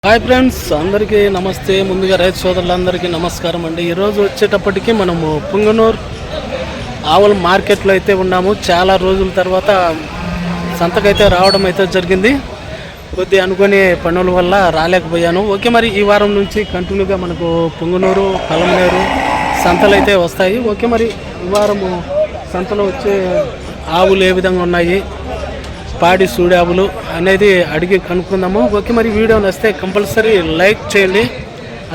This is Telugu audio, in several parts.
హాయ్ ఫ్రెండ్స్, అందరికీ నమస్తే. ముందుగా రైతు సోదరులందరికీ నమస్కారం అండి. ఈరోజు వచ్చేటప్పటికి మనము పుంగనూరు ఆవుల మార్కెట్లో అయితే ఉన్నాము. చాలా రోజుల తర్వాత సంతకైతే రావడం అయితే జరిగింది. కొద్ది అనుకునే పనుల వల్ల రాలేకపోయాను. ఓకే, మరి ఈ వారం నుంచి కంటిన్యూగా మనకు పుంగనూరు, పలమనేరు సంతలు అయితే వస్తాయి. ఓకే, మరి ఈ వారము సంతలో వచ్చే ఆవులు ఏ విధంగా ఉన్నాయి, పాడి సూడావులు అనేది అడిగి కనుక్కుందాము. ఓకే, మరి వీడియో నచ్చితే కంపల్సరీ లైక్ చేయండి,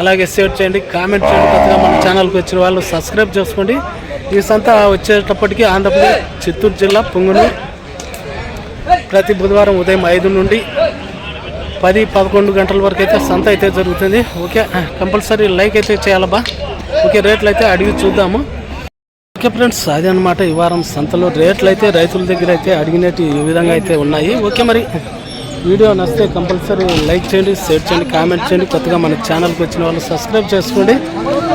అలాగే షేర్ చేయండి, కామెంట్ చేయండి. కొత్తగా మన ఛానల్కి వచ్చిన వాళ్ళు సబ్స్క్రైబ్ చేసుకోండి. ఈ సంత వచ్చేటప్పటికి ఆంధ్రప్రదేశ్ చిత్తూరు జిల్లా పుంగనూరు ప్రతి బుధవారం ఉదయం 5 నుండి 10-11 గంటల వరకు అయితే సంత అయితే జరుగుతుంది. ఓకే, కంపల్సరీ లైక్ అయితే చేయాలబ్బా. ఓకే, రేట్లు అయితే అడిగి చూద్దాము. ఓకే ఫ్రెండ్స్, అదే అనమాట ఈ వారం సంతలో రేట్లు అయితే రైతుల దగ్గర అయితే అడిగినట్టు ఈ విధంగా అయితే ఉన్నాయి. ఓకే, మరి వీడియో నచ్చితే కంపల్సరీ లైక్ చేయండి, షేర్ చేయండి, కామెంట్ చేయండి. కొత్తగా మన ఛానల్కి వచ్చిన వాళ్ళు సబ్స్క్రైబ్ చేసుకోండి.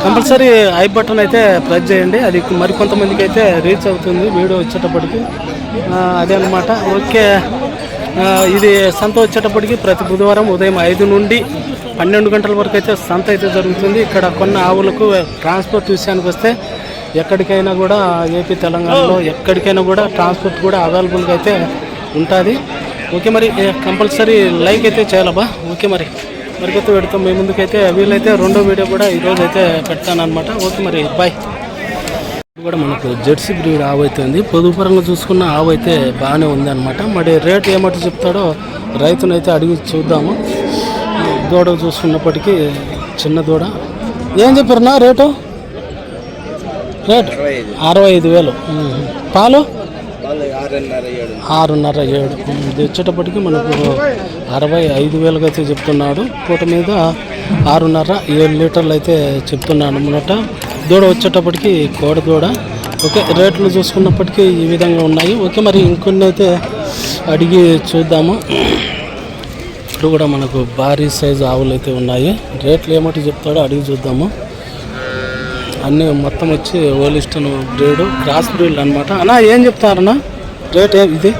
కంపల్సరీ ఐ బటన్ అయితే ప్రెస్ చేయండి, అది మరికొంతమందికి అయితే రీచ్ అవుతుంది వీడియో వచ్చేటప్పటికి. అదే అనమాట. ఓకే, ఇది సంత వచ్చేటప్పటికి ప్రతి బుధవారం ఉదయం 5 నుండి 12 గంటల వరకు అయితే సంత అయితే జరుగుతుంది. ఇక్కడ కొన్న ఆవులకు ట్రాన్స్పోర్ట్ విషయానికి వస్తే ఎక్కడికైనా కూడా ఏపీ తెలంగాణలో ఎక్కడికైనా కూడా ట్రాన్స్పోర్ట్ కూడా అవైలబుల్గా అయితే ఉంటుంది. ఓకే, మరి కంపల్సరీ లైక్ అయితే చేయాలబ్బా. ఓకే, మరికొత్త పెడతాం మీ ముందుకైతే. వీళ్ళైతే రెండో వీడియో కూడా ఈరోజు అయితే పెడతానమాట. ఓకే, మరి బాయ్. కూడా మనకు జెర్సీ బ్రీడ్ ఆవు అయితే ఉంది. పొదుపుపరంగా చూసుకున్న ఆవు అయితే బాగానే ఉంది అనమాట. మరి రేట్ ఏమంటే చెప్తాడో రైతునైతే అడిగి చూద్దాము. దూడ చూసుకున్నప్పటికీ చిన్న దూడ. ఏం చెప్పారన్నా రేటు? రేట్ 65,000. పాలు 6.5-7. ఇది వచ్చేటప్పటికి మనకు 65,000 అయితే చెప్తున్నాడు. పూట మీద 6.5-7 లీటర్లు అయితే చెప్తున్నాడు అనమాట. దూడ వచ్చేటప్పటికి కోడ దూడ. ఓకే, రేట్లు చూసుకున్నప్పటికీ ఈ విధంగా ఉన్నాయి. ఓకే, మరి ఇంకొన్ని అయితే అడిగి చూద్దాము. ఇప్పుడు కూడా మనకు భారీ సైజు ఆవులు అయితే ఉన్నాయి. రేట్లు ఏమిటి చెప్తాడో అడిగి చూద్దాము. అన్నీ మొత్తం వచ్చి ఓలిస్టన్ బ్రీడ్, క్రాస్ బ్రీడ్ అనమాట. అన్నా ఏం చెప్తారన్నా రేట్? ఇది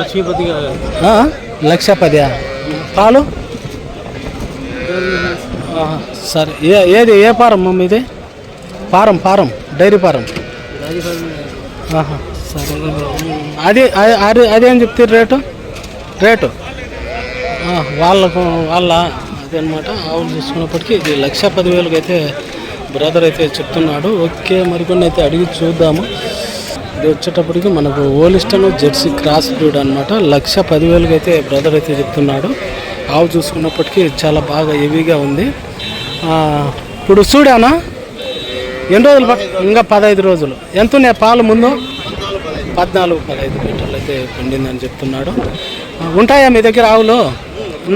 1,10,000. పాలు సరే. ఏది ఏ ఫారం ఇది? Farm dairy farm. సరే, అదేం చెప్తారు రేటు? వాళ్ళ అదే అనమాట. ఆవులు చూసుకున్నప్పటికీ ఇది 1,10,000 అయితే బ్రదర్ అయితే చెప్తున్నాడు. ఓకే, మరికొన్ని అయితే అడిగి చూద్దాము. ఇది వచ్చేటప్పటికి మనకు ఓలిస్టన్ జెర్సీ క్రాస్ బ్రీడ్ అనమాట. 1,10,000 అయితే బ్రదర్ అయితే చెప్తున్నాడు. ఆవు చూసుకున్నప్పటికీ చాలా బాగా హెవీగా ఉంది. ఇప్పుడు చూడానా ఎన్ని రోజులు? ఇంకా 15 రోజులు. ఎంత ఉన్నాయి పాలు ముందు? 14-15 లీటర్లు అయితే పండిందని చెప్తున్నాడు. ఉంటాయా మీ దగ్గర ఆవులు?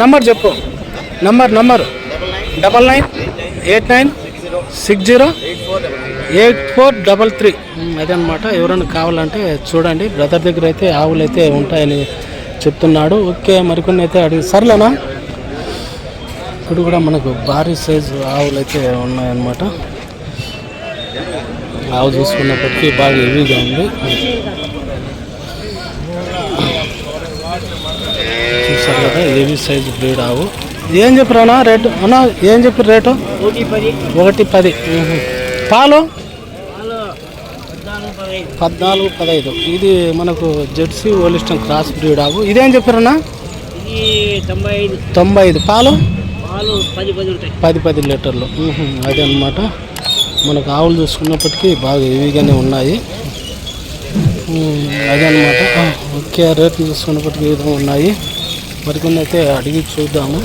నంబర్ చెప్పు. నంబర్ 9989608433. అదనమాట. ఎవరైనా కావాలంటే చూడండి. బ్రదర్ దగ్గర అయితే ఆవులు అయితే ఉంటాయని చెప్తున్నాడు. ఓకే, మరికొన్ని అయితే అడిగి సర్లేనా. ఇప్పుడు కూడా మనకు భారీ సైజు ఆవులు అయితే ఉన్నాయన్నమాట. ఆవు చూసుకున్నప్పటికీ బాగా హెవీగా ఉంది. చూసారు కదా, హెవీ సైజు బ్రీడ్ ఆవు. ఏం చెప్పారన్నా రేటు? అన్నా ఏం చెప్పారు రేటు? 1,10,000. పాలు 14-15. ఇది మనకు జెర్సీ ఓలిస్టన్ క్రాస్ బ్రీడ్ ఆవు. ఇదేం చెప్పారన్నా? 95. పాలు 10 లీటర్లు. అదే అనమాట. మనకు ఆవులు చూసుకున్నప్పటికీ బాగా హెవీగానే ఉన్నాయి. అదే అనమాట. ఓకే, రేట్లు చూసుకున్నప్పటికీ ఈ విధంగా ఉన్నాయి. మరికొన్ని అయితే అడిగి చూద్దాము.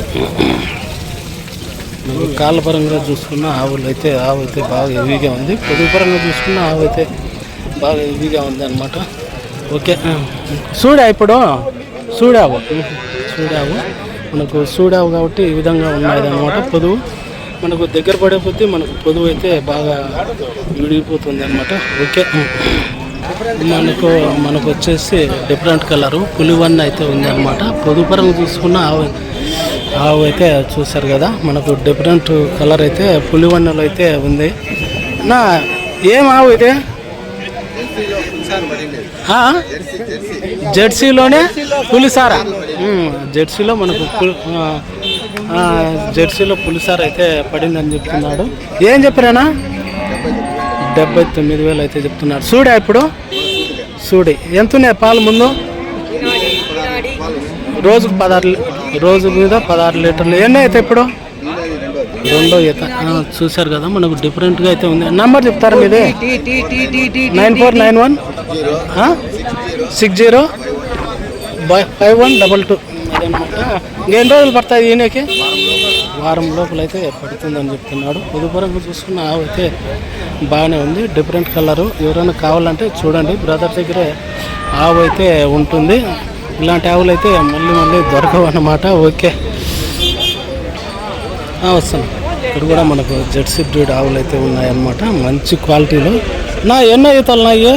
కాళ్ళ పరంగా చూసుకున్న ఆవు అయితే బాగా హెవీగా ఉంది. పొదుగు పరంగా చూసుకున్న ఆవు అయితే బాగా హెవీగా ఉంది అనమాట. ఓకే, ఇప్పుడు చూడావు మనకు చూడావు కాబట్టి ఈ విధంగా ఉన్నది అనమాట. పొదువు మనకు దగ్గర పడే కొద్దీ మనకు పొదువు అయితే బాగా విడిగిపోతుంది అనమాట. ఓకే, మనకు వచ్చేసి డిఫరెంట్ కలరు పులివన్న అయితే ఉంది అనమాట. పొదుగు పరంగా చూసుకున్న ఆవు అయితే చూసారు కదా, మనకు డిఫరెంట్ కలర్ అయితే పులివన్నలో అయితే ఉంది. నా ఏం ఆవు ఇది? జెర్సీలోనే పులిసారా? జెర్సీలో మనకు జెర్సీలో పులిసార్ అయితే పడిందని చెప్తున్నాడు. ఏం చెప్పారేనా? 79,000 అయితే చెప్తున్నాడు. సూడా ఇప్పుడు సూడి ఎంత ఉన్నాయి పాలు ముందు? రోజుకు 16 రోజు మీద 16 లీటర్లు. ఎన్ని అయితే ఇప్పుడు? 2వ ఈత. చూశారు కదా, మనకు డిఫరెంట్గా అయితే ఉంది. నంబర్ చెప్తారా మీది? 9491 605122. అదనమాట. ఇంకెన్ని రోజులు పడతాయి ఈయనకి? వారం లోపల అయితే పడుతుందని చెప్తున్నాడు. పొదుపరంగా చూసుకున్న ఆవు అయితే బాగానే ఉంది, డిఫరెంట్ కలరు. ఎవరైనా కావాలంటే చూడండి, బ్రదర్ దగ్గరే ఆవు అయితే ఉంటుంది. ఇలాంటి ఆవులు అయితే మళ్ళీ దొరకవు అన్నమాట. ఓకే, వస్తాను. ఇక్కడ కూడా మనకు జెర్సీ బ్రీడ్ ఆవులు అయితే ఉన్నాయన్నమాట, మంచి క్వాలిటీలో. ఎన్నో ఈతలు అయ్యా?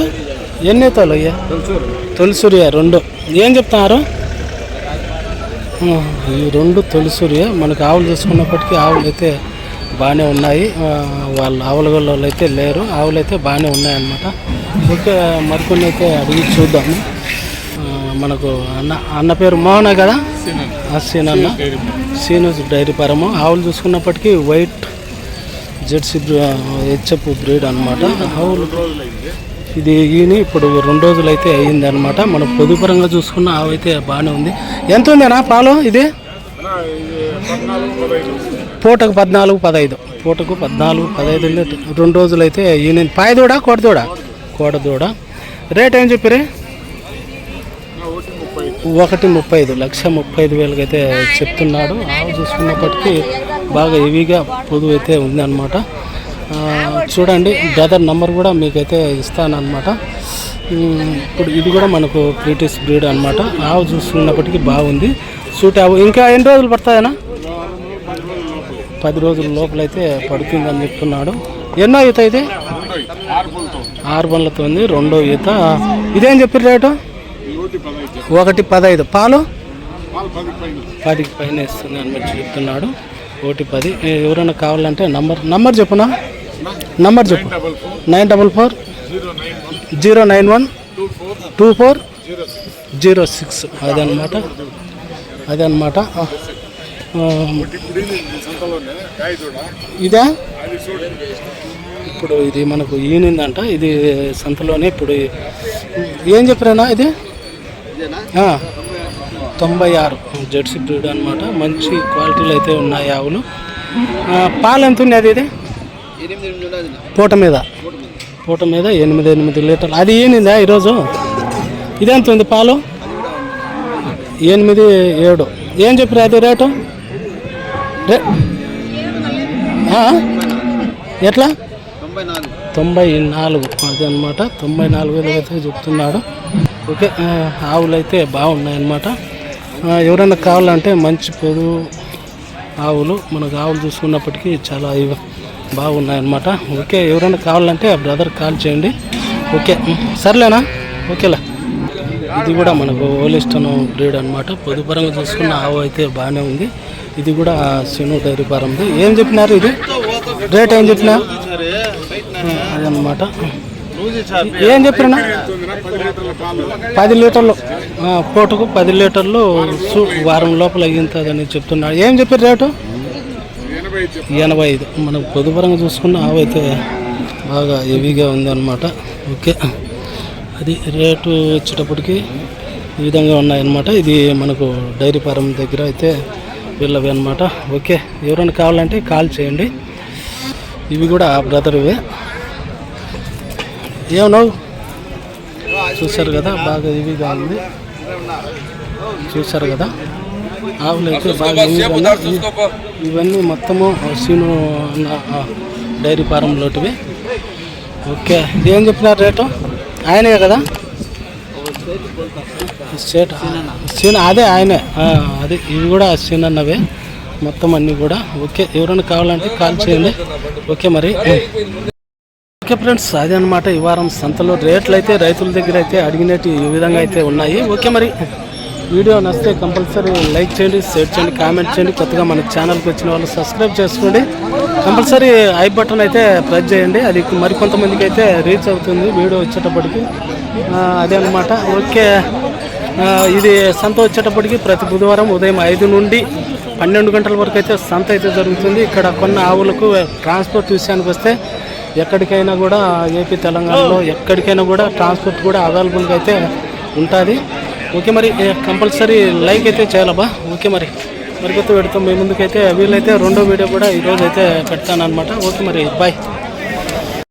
ఎన్ని ఈతలు అయ్యా? తొలిసూరియా 2. ఏం చెప్తున్నారు? ఈ 2 తొలిసూరియా. మనకు ఆవులు చూసుకున్నప్పటికీ ఆవులు అయితే బాగానే ఉన్నాయి. వాళ్ళ ఆవుల వాళ్ళు అయితే లేరు, ఆవులు అయితే బాగానే ఉన్నాయన్నమాట. ఓకే, మరికొన్ని అయితే అడిగి చూద్దాము. మనకు అన్న పేరు మోహన కదా? సీనన్న, సీను డైరీ ఫారము. ఆవులు చూసుకున్నప్పటికీ వైట్ జెర్సీ హెచ్ఎఫ్ బ్రీడ్ అనమాట. ఆవులు ఇది ఈయన ఇప్పుడు 2 రోజులు అయితే అయ్యింది అనమాట. మనం పొదుపరంగా చూసుకున్న ఆవు అయితే బాగానే ఉంది. ఎంత ఉందేనా పాలు? ఇది పూటకు 14-15, పూటకు 14-15 2 రోజులు అయితే ఈయన. పాయదూడ కోడదూడ? కోడదూడ. రేట్ ఏం చెప్పారు? 1,35,00,35,000 అయితే చెప్తున్నాడు. ఆవు చూసుకున్నప్పటికీ బాగా హెవీగా పొదువు అయితే ఉంది అనమాట. చూడండి, బ్రదర్ నంబర్ కూడా మీకైతే ఇస్తానన్నమాట. ఇప్పుడు ఇది కూడా మనకు బ్రిటిష్ బ్రీడ్ అనమాట. ఆవు చూసుకున్నప్పటికీ బాగుంది, సూట్ ఆవు. ఇంకా ఎన్ని రోజులు పడతాయనా? 10 రోజుల లోపలైతే పడుతుందని చెప్తున్నాడు. ఎన్నో ఈత ఇది? 6 బండ్లతో ఉంది, 2వ ఈత. ఇదేం చెప్పారు రేటు? 1,15. పాలు 10కి పైన ఇస్తుంది అని చెప్తున్నాడు. 1,10. ఎవరైనా కావాలంటే నంబర్ చెప్పునా? నంబర్ చెప్పు. 944-091-2406. అదనమాట. ఇదా? ఇప్పుడు ఇది మనకు ఈనిందంట, ఇది సంతలోనే. ఇప్పుడు ఏం చెప్పారేనా? ఇది 96 జెర్సీ బ్రీడ్ అనమాట. మంచి క్వాలిటీలు అయితే ఉన్నాయి ఆవులు. పాలు ఎంత ఉంది? ఇది పూట మీద 8 లీటర్లు. అది ఈనిందా ఈరోజు? ఇదెంత ఉంది పాలు? 8-7. ఏం చెప్పారు అది రేటు? ఎట్లా? 94. అది అనమాట. 94,000 అయితే చెప్తున్నాడు. ఓకే, ఆవులు అయితే బాగున్నాయన్నమాట. ఎవరైనా కావాలంటే మంచి పొదు ఆవులు, మనకు ఆవులు చూసుకున్నప్పటికీ చాలా బాగున్నాయన్నమాట. ఓకే, ఎవరైనా కావాలంటే ఆ బ్రదర్ కాల్ చేయండి. ఓకే, సర్లేనా? ఓకేలా. ఇది కూడా మనకు ఓలిస్టన్ బ్రీడ్ అనమాట. పొదుపరంగా చూసుకున్న ఆవు అయితే బాగానే ఉంది. ఇది కూడా సీను డైరీ ఫారంది. ఏం చెప్పినారు? ఇది రేట్ ఏం చెప్పినా? అదనమాట. ఏం చెప్పినా? 10 లీటర్లు, పూటకు 10 లీటర్లు వారం లోపల అయ్యిందని చెప్తున్నాడు. ఏం చెప్పారు రేటు? 85. మనం పొదుపరంగా చూసుకున్న ఆవు అయితే బాగా హెవీగా ఉందన్నమాట. ఓకే, అది రేటు వచ్చేటప్పటికి ఈ విధంగా ఉన్నాయన్నమాట. ఇది మనకు డైరీ ఫారం దగ్గర అయితే వీళ్ళవి అనమాట. ఓకే, ఎవరైనా కావాలంటే కాల్ చేయండి. ఇవి కూడా బ్రదర్వే. ఏమన్నావు? చూశారు కదా, బాగా హెవీగా ఉంది. చూశారు కదా, ఆవులు అయితే బాగా హెవీగా. ఇవన్నీ మొత్తము సీను డైరీ ఫారంలోటివి. ఓకే, ఏం చెప్పినారు రేటు? ఆయనే కదా స్టేట్ సీన్? అదే ఆయనే. అది ఇవి కూడా సీన్ అన్నవే మొత్తం అన్నీ కూడా. ఓకే, ఎవరైనా కావాలంటే కాల్ చేయండి. ఓకే మరి. ఓకే ఫ్రెండ్స్, అదే అనమాట ఈ వారం సంతలో రేట్లు అయితే రైతుల దగ్గర అయితే అడిగినట్టు ఈ విధంగా అయితే ఉన్నాయి. ఓకే మరి, వీడియో నచ్చితే కంపల్సరీ లైక్ చేయండి, షేర్ చేయండి, కామెంట్ చేయండి. కొత్తగా మన ఛానల్కి వచ్చిన వాళ్ళు సబ్స్క్రైబ్ చేసుకోండి. కంపల్సరీ ఐ బటన్ అయితే ప్రెస్ చేయండి, అది మరికొంతమందికి అయితే రీచ్ అవుతుంది వీడియో వచ్చేటప్పటికి. అదే అనమాట. ఓకే, ఇది సంత వచ్చేటప్పటికి ప్రతి బుధవారం ఉదయం 5 నుండి 12 గంటల వరకు అయితే సంత అయితే జరుగుతుంది. ఇక్కడ కొన్న ఆవులకు ట్రాన్స్పోర్ట్ విషయానికి వస్తే ఎక్కడికైనా కూడా ఏపీ తెలంగాణలో ఎక్కడికైనా కూడా ట్రాన్స్పోర్ట్ కూడా అవైలబుల్గా అయితే ఉంటుంది. ఓకే మరి కంపల్సరీ లైక్ అయితే చేయాలబ్బా. ఓకే మరి మరికొత్త పెడతాం మీ ముందుకైతే వీలైతే రెండో వీడియో కూడా ఈరోజు అయితే పెడతాను అనమాట. ఓకే మరి బాయ్.